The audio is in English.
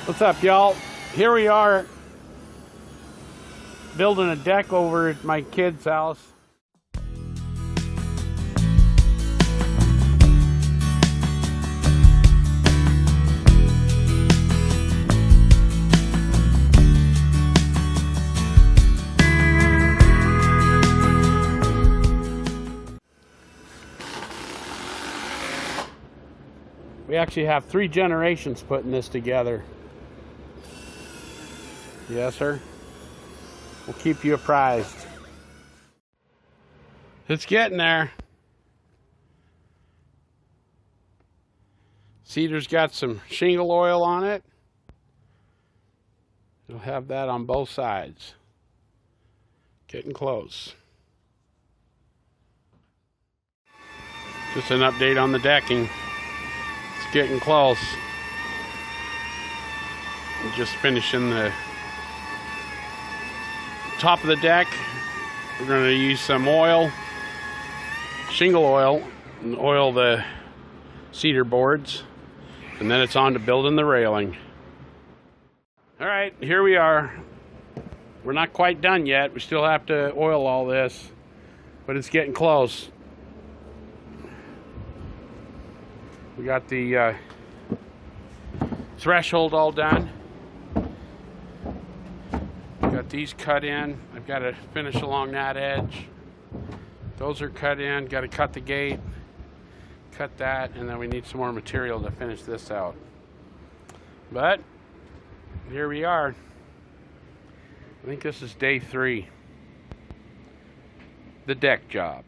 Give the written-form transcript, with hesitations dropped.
What's up, y'all? Here we are building a deck over at my kid's house. We actually have 3 generations putting this together. Yes, sir. We'll keep you apprised. It's getting there. Cedar's got some shingle oil on it. You'll have that on both sides. Getting close. Just an update on the decking. It's getting close. I'm just finishing the top of the deck. We're going to use some oil, shingle oil, and oil the cedar boards, and then it's on to building the railing. All right, here we are. We're not quite done yet. We still have to oil all this, but it's getting close. We got the threshold all done. Got these cut in. I've got to finish along that edge. Those are cut in. Got to cut the gate, cut that, and then we need some more material to finish this out. But here we are. I think this is day 3. The deck job.